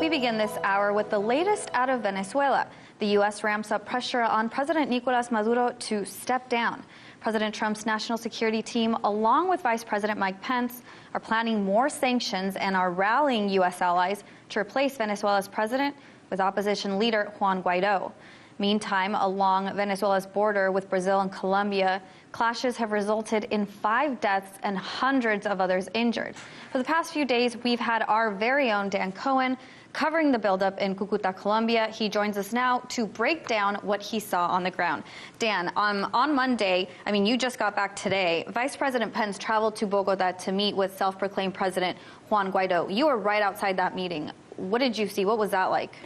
We begin this hour with the latest out of Venezuela. The U.S. ramps up pressure on President Nicolas Maduro to step down. President Trump's national security team, along with Vice President Mike Pence, are planning more sanctions and are rallying U.S. allies to replace Venezuela's president with opposition leader Juan Guaido. Meantime, along Venezuela's border with Brazil and Colombia, clashes have resulted in 5 deaths and hundreds of others injured. For the past few days, we've had our very own Dan Cohen covering the buildup in Cucuta, Colombia. He joins us now to break down what he saw on the ground. Dan, on Monday, you just got back today, Vice President Pence traveled to Bogota to meet with self-proclaimed President Juan Guaido. You were right outside that meeting. What did you see? What was that like?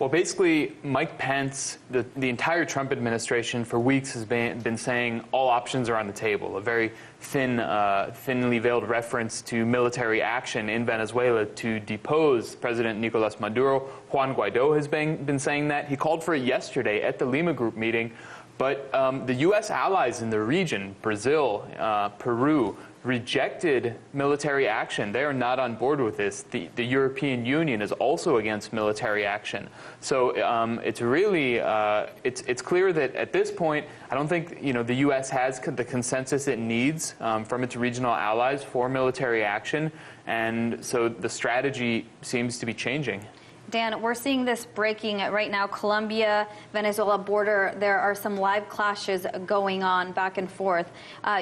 Well, basically, Mike Pence, the entire Trump administration for weeks has been saying all options are on the table, a very thinly veiled reference to military action in Venezuela to depose President Nicolas Maduro. Juan Guaido has been saying that. He called for it yesterday at the Lima Group meeting. But the U.S. allies in the region, Brazil, Peru, rejected military action. They are not on board with this. The European Union is also against military action. So it's really it's clear that at this point, I don't think the U.S. has the consensus it needs from its regional allies for military action, and so the strategy seems to be changing. Dan, we're seeing this breaking right now. Colombia-Venezuela border, there are some live clashes going on back and forth.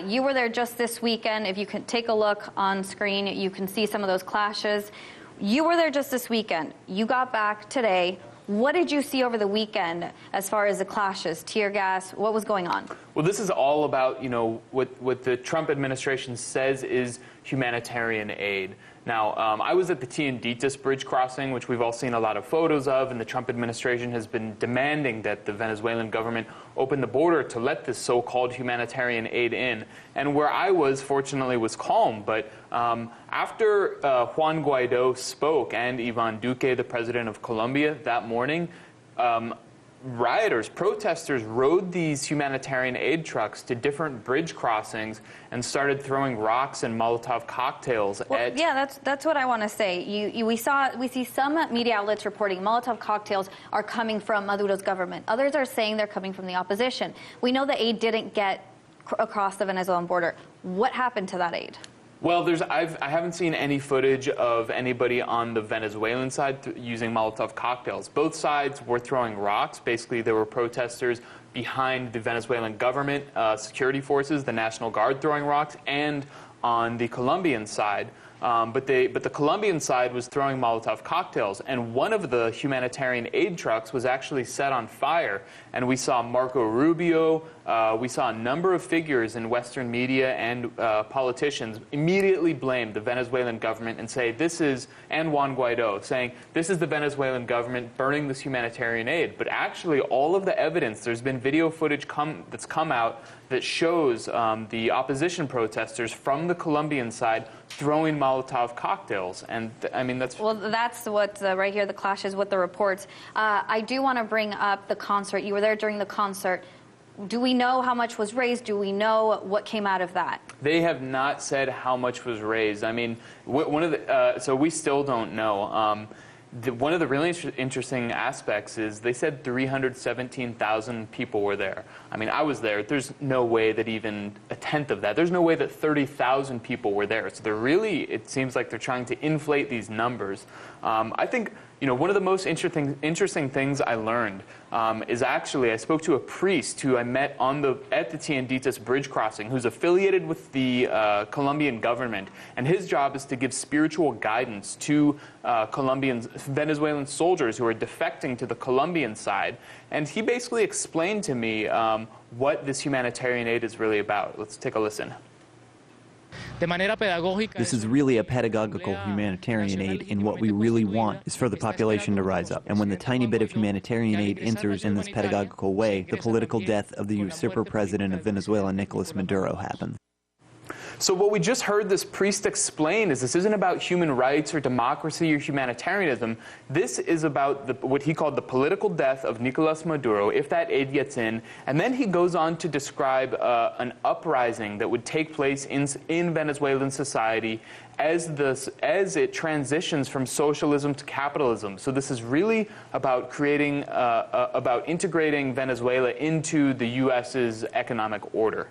You were there just this weekend. If you can take a look on screen, you can see some of those clashes. You were there just this weekend. You got back today. What did you see over the weekend as far as the clashes, tear gas? What was going on? Well, this is all about, what the Trump administration says is humanitarian aid. Now, I was at the Tienditas bridge crossing, which we've all seen a lot of photos of, and the Trump administration has been demanding that the Venezuelan government open the border to let this so-called humanitarian aid in. And where I was, fortunately, was calm. But after Juan Guaido spoke and Iván Duque, the president of Colombia, that morning, rioters, protesters rode these humanitarian aid trucks to different bridge crossings and started throwing rocks and Molotov cocktails at... Yeah, that's what I want to say. We see some media outlets reporting Molotov cocktails are coming from Maduro's government. Others are saying they're coming from the opposition. We know the aid didn't get across the Venezuelan border. What happened to that aid? Well, I haven't seen any footage of anybody on the Venezuelan side using Molotov cocktails. Both sides were throwing rocks. Basically, there were protesters behind the Venezuelan government security forces, the National Guard, throwing rocks, and on the Colombian side. But the Colombian side was throwing Molotov cocktails, and one of the humanitarian aid trucks was actually set on fire. And we saw Marco Rubio, we saw a number of figures in Western media and politicians immediately blame the Venezuelan government and say and Juan Guaido, saying this is the Venezuelan government burning this humanitarian aid. But actually, all of the evidence, there's been video footage that's come out that shows the opposition protesters from the Colombian side throwing Molotov cocktails, and that's... Well, that's what right here, the clashes with the reports. I do want to bring up the concert. You were there during the concert. Do we know how much was raised? Do we know what came out of that? They have not said how much was raised. So we still don't know. One of the really interesting aspects is they said 317,000 people were there. I was there. There's no way that even a tenth of that. There's no way that 30,000 people were there. So it seems like they're trying to inflate these numbers. I think, one of the most interesting things I learned is actually I spoke to a priest who I met at the Tienditas bridge crossing, who's affiliated with the Colombian government, and his job is to give spiritual guidance to Venezuelan soldiers who are defecting to the Colombian side. And he basically explained to me what this humanitarian aid is really about. Let's take a listen. This is really a pedagogical humanitarian aid, and what we really want is for the population to rise up. And when the tiny bit of humanitarian aid enters in this pedagogical way, the political death of the usurper president of Venezuela, Nicolas Maduro, happens. So what we just heard this priest explain is this isn't about human rights or democracy or humanitarianism. This is about what he called the political death of Nicolas Maduro, if that aid gets in. And then he goes on to describe an uprising that would take place in Venezuelan society as it transitions from socialism to capitalism. So this is really about creating, about integrating Venezuela into the U.S.'s economic order.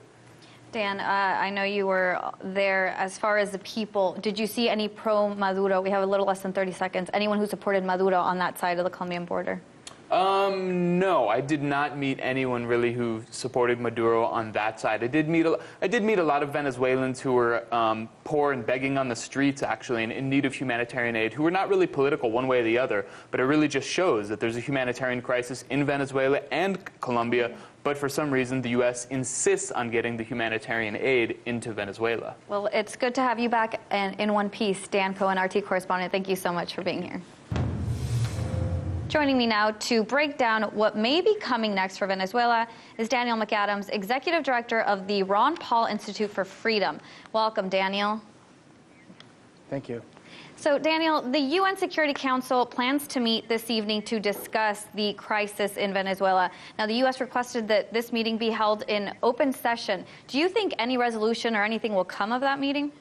Dan, I know you were there. As far as the people, did you see any pro-Maduro? We have a little less than 30 seconds. Anyone who supported Maduro on that side of the Colombian border? No, I did not meet anyone really who supported Maduro on that side. I did meet a lot of Venezuelans who were poor and begging on the streets, actually, and in need of humanitarian aid, who were not really political one way or the other, but it really just shows that there's a humanitarian crisis in Venezuela and Colombia, but for some reason the U.S. insists on getting the humanitarian aid into Venezuela. Well, it's good to have you back in one piece. Dan Cohen, RT correspondent, thank you so much for being here. Joining me now to break down what may be coming next for Venezuela is Daniel McAdams, Executive Director of the Ron Paul Institute for Freedom. Welcome, Daniel. Thank you. So, Daniel, the UN Security Council plans to meet this evening to discuss the crisis in Venezuela. Now, the U.S. requested that this meeting be held in open session. Do you think any resolution or anything will come of that meeting?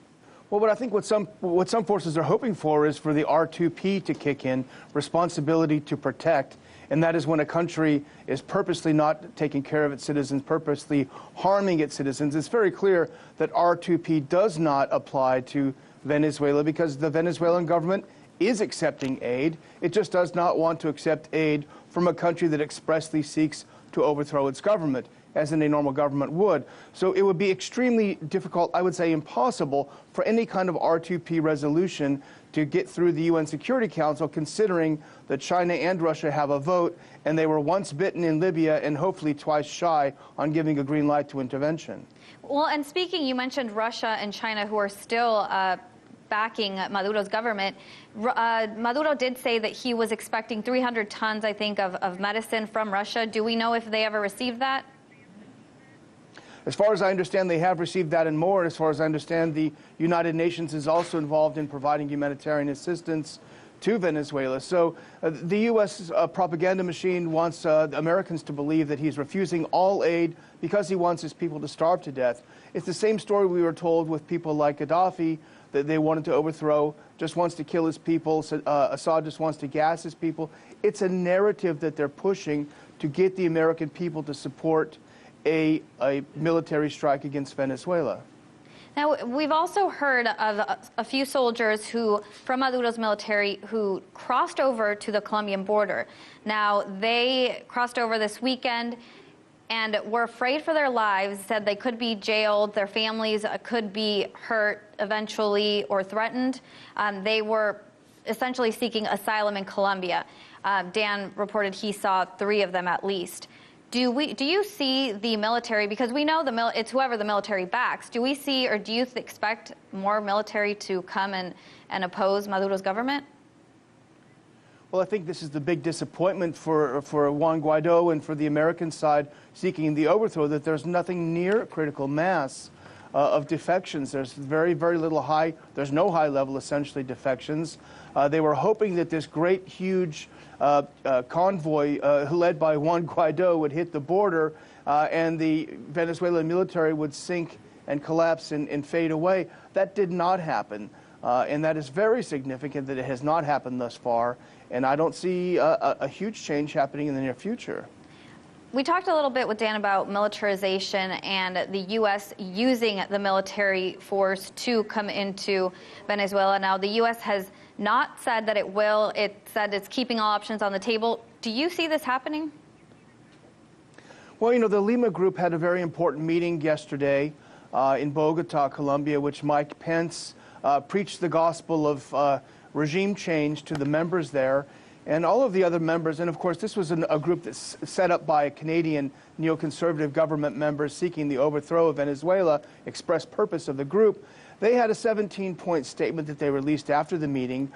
Well, what I think what some forces are hoping for is for the R2P to kick in, responsibility to protect, and that is when a country is purposely not taking care of its citizens, purposely harming its citizens. It's very clear that R2P does not apply to Venezuela because the Venezuelan government is accepting aid. It just does not want to accept aid from a country that expressly seeks to overthrow its government, as in a normal government would. So it would be extremely difficult, I would say impossible, for any kind of R2P resolution to get through the UN Security Council, considering that China and Russia have a vote, and they were once bitten in Libya and hopefully twice shy on giving a green light to intervention. Well, and speaking, you mentioned Russia and China, who are still backing Maduro's government. Maduro did say that he was expecting 300 tons, I think, of medicine from Russia. Do we know if they ever received that? As far as I understand, they have received that and more. As far as I understand, the United Nations is also involved in providing humanitarian assistance to Venezuela. So the U.S. Propaganda machine wants Americans to believe that he's refusing all aid because he wants his people to starve to death. It's the same story we were told with people like Gaddafi, that they wanted to overthrow, just wants to kill his people. Assad just wants to gas his people. It's a narrative that they're pushing to get the American people to support a military strike against Venezuela. Now, we've also heard of a few soldiers from Maduro's military who crossed over to the Colombian border. Now, they crossed over this weekend and were afraid for their lives, said they could be jailed, their families could be hurt eventually or threatened. They were essentially seeking asylum in Colombia. Dan reported he saw 3 of them at least. Do you see the military, because we know it's whoever the military backs, do we see or do you expect more military to come and oppose Maduro's government? Well, I think this is the big disappointment for Juan Guaido and for the American side seeking the overthrow, that there's nothing near a critical mass of defections. There's very, very little there's no high-level, essentially, defections. They were hoping that this great, huge convoy led by Juan Guaido would hit the border and the Venezuelan military would sink and collapse and fade away. That did not happen, and that is very significant that it has not happened thus far, and I don't see a huge change happening in the near future. We talked a little bit with Dan about militarization and the U.S. using the military force to come into Venezuela. Now, the U.S. has not said that it will. It said it's keeping all options on the table. Do you see this happening? Well, you know, the Lima Group had a very important meeting yesterday in Bogota, Colombia, which Mike Pence preached the gospel of regime change to the members there. And all of the other members, and of course this was a group that's set up by Canadian neoconservative government members seeking the overthrow of Venezuela, express purpose of the group, they had a 17-point statement that they released after the meeting.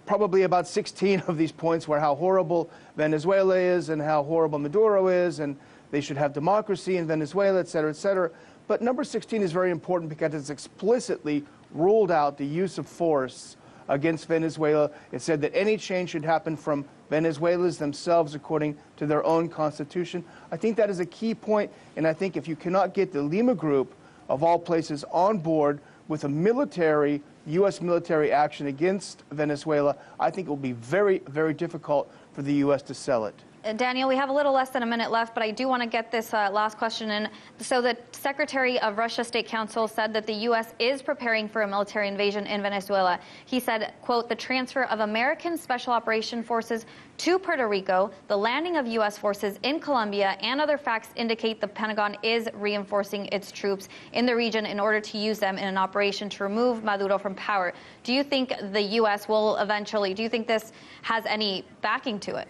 Probably about 16 of these points were how horrible Venezuela is and how horrible Maduro is, and they should have democracy in Venezuela, et cetera, et cetera. But number 16 is very important because it's explicitly ruled out the use of force against Venezuela. It said that any change should happen from Venezuelans themselves according to their own constitution. I think that is a key point, and I think if you cannot get the Lima Group, of all places, on board with a military, U.S. military action against Venezuela, I think it will be very, very difficult for the U.S. to sell it. Daniel, we have a little less than a minute left, but I do want to get this last question in. So the Secretary of Russia State Council said that the U.S. is preparing for a military invasion in Venezuela. He said, quote, the transfer of American Special Operation Forces to Puerto Rico, the landing of U.S. forces in Colombia, and other facts indicate the Pentagon is reinforcing its troops in the region in order to use them in an operation to remove Maduro from power. Do you think the U.S. will eventually, do you think this has any backing to it?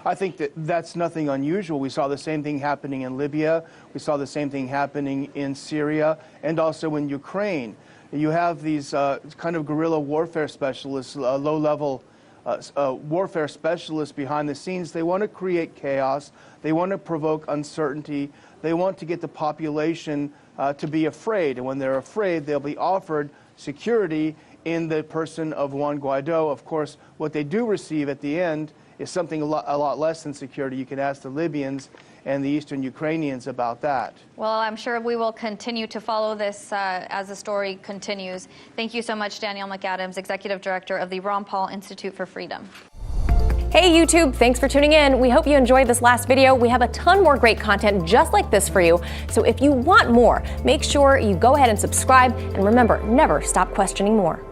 I think that that's nothing unusual. We saw the same thing happening in Libya. We saw the same thing happening in Syria and also in Ukraine. You have these kind of guerrilla warfare specialists, low-level warfare specialists behind the scenes. They want to create chaos. They want to provoke uncertainty. They want to get the population to be afraid. And when they're afraid, they'll be offered security in the person of Juan Guaido. Of course, what they do receive at the end is something a lot less than security. You can ask the Libyans and the Eastern Ukrainians about that. Well, I'm sure we will continue to follow this as the story continues. Thank you so much, Daniel McAdams, Executive Director of the Ron Paul Institute for Freedom. Hey YouTube, thanks for tuning in. We hope you enjoyed this last video. We have a ton more great content just like this for you. So if you want more, make sure you go ahead and subscribe. And remember, never stop questioning more.